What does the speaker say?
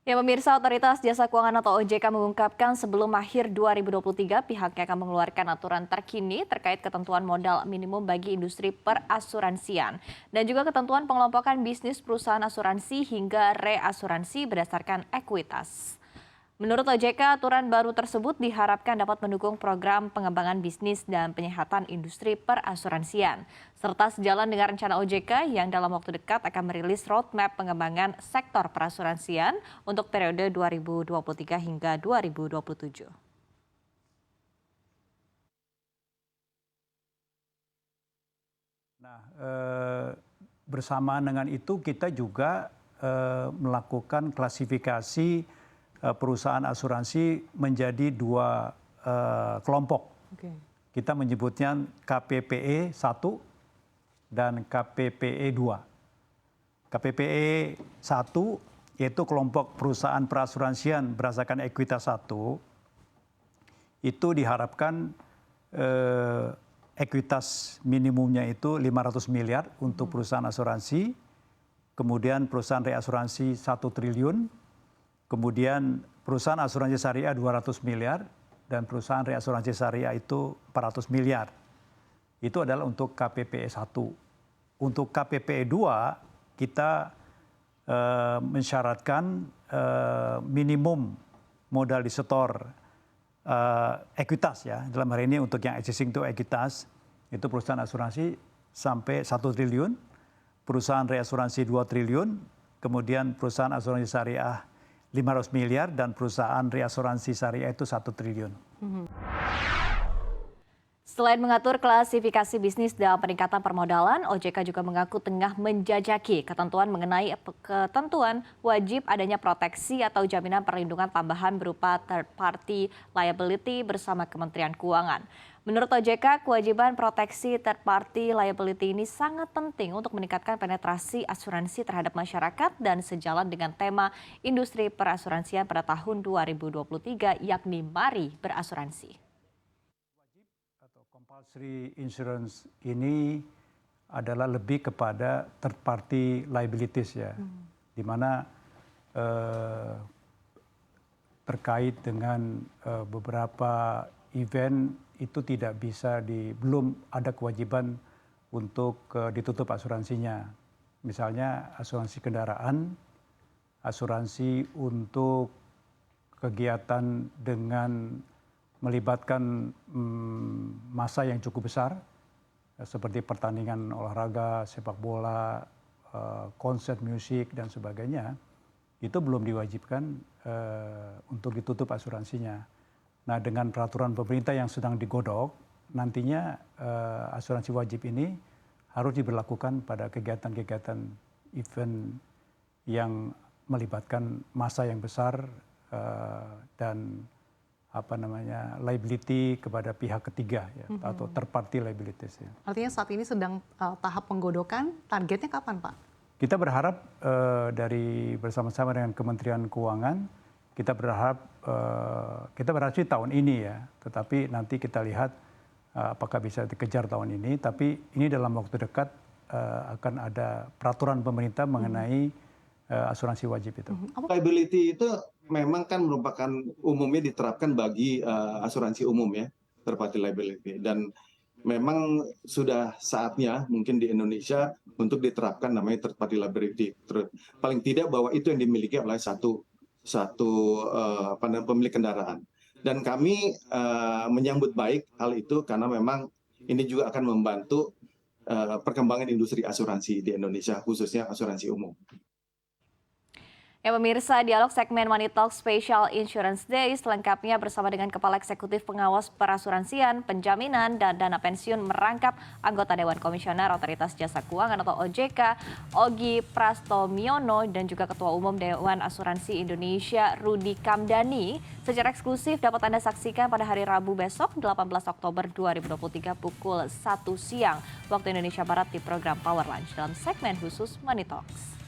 Ya, pemirsa, Otoritas Jasa Keuangan atau OJK mengungkapkan sebelum akhir 2023 pihaknya akan mengeluarkan aturan terkini terkait ketentuan modal minimum bagi industri perasuransian dan juga ketentuan pengelompokan bisnis perusahaan asuransi hingga reasuransi berdasarkan ekuitas. Menurut OJK, aturan baru tersebut diharapkan dapat mendukung program pengembangan bisnis dan penyehatan industri perasuransian, serta sejalan dengan rencana OJK yang dalam waktu dekat akan merilis roadmap pengembangan sektor perasuransian untuk periode 2023 hingga 2027. Nah, bersamaan dengan itu kita juga melakukan klasifikasi perusahaan asuransi menjadi dua kelompok. Kita menyebutnya KPPE 1 dan KPPE 2. KPPE 1 yaitu kelompok perusahaan perasuransian berdasarkan ekuitas 1, itu diharapkan ekuitas minimumnya itu 500 miliar untuk perusahaan asuransi, kemudian perusahaan reasuransi 1 triliun, kemudian perusahaan asuransi syariah 200 miliar, dan perusahaan reasuransi syariah itu 400 miliar. Itu adalah untuk KPPE 1. Untuk KPPE 2, kita mensyaratkan minimum modal disetor ekuitas ya. Dalam hari ini untuk yang existing itu ekuitas, itu perusahaan asuransi sampai 1 triliun, perusahaan reasuransi 2 triliun, kemudian perusahaan asuransi syariah 500 miliar dan perusahaan reasuransi syariah itu 1 triliun. Selain mengatur klasifikasi bisnis dan peningkatan permodalan, OJK juga mengaku tengah menjajaki ketentuan mengenai ketentuan wajib adanya proteksi atau jaminan perlindungan tambahan berupa third party liability bersama Kementerian Keuangan. Menurut OJK, kewajiban proteksi third party liability ini sangat penting untuk meningkatkan penetrasi asuransi terhadap masyarakat dan sejalan dengan tema industri perasuransian pada tahun 2023 yakni Mari Berasuransi. Compulsory insurance ini adalah lebih kepada third party liabilities ya, di mana terkait dengan beberapa event itu tidak bisa belum ada kewajiban untuk ditutup asuransinya. Misalnya asuransi kendaraan, asuransi untuk kegiatan dengan melibatkan massa yang cukup besar, seperti pertandingan olahraga, sepak bola, konser musik, dan sebagainya, itu belum diwajibkan untuk ditutup asuransinya. Nah, dengan peraturan pemerintah yang sedang digodok, nantinya asuransi wajib ini harus diberlakukan pada kegiatan-kegiatan event yang melibatkan massa yang besar dan liability kepada pihak ketiga ya, atau third party liabilities ya. Artinya saat ini sedang tahap penggodokan, targetnya kapan Pak? Kita berharap bersama-sama dengan Kementerian Keuangan, kita berharap sih tahun ini ya, tetapi nanti kita lihat apakah bisa dikejar tahun ini, tapi ini dalam waktu dekat akan ada peraturan pemerintah mengenai asuransi wajib itu. Liability itu memang kan merupakan umumnya diterapkan bagi asuransi umum ya, third party liability, dan memang sudah saatnya mungkin di Indonesia untuk diterapkan namanya third party liability. Paling tidak bahwa itu yang dimiliki oleh satu pemilik kendaraan. Dan kami menyambut baik hal itu karena memang ini juga akan membantu perkembangan industri asuransi di Indonesia, khususnya asuransi umum. Ya, pemirsa, dialog segmen Money Talk Special Insurance Day selengkapnya bersama dengan Kepala Eksekutif Pengawas Perasuransian, Penjaminan, dan Dana Pensiun merangkap anggota Dewan Komisioner Otoritas Jasa Keuangan atau OJK, Ogi Prastomiono, dan juga Ketua Umum Dewan Asuransi Indonesia, Rudi Kamdani. Secara eksklusif dapat Anda saksikan pada hari Rabu besok, 18 Oktober 2023 pukul 1 siang waktu Indonesia Barat di program Power Lunch dalam segmen khusus Money Talks.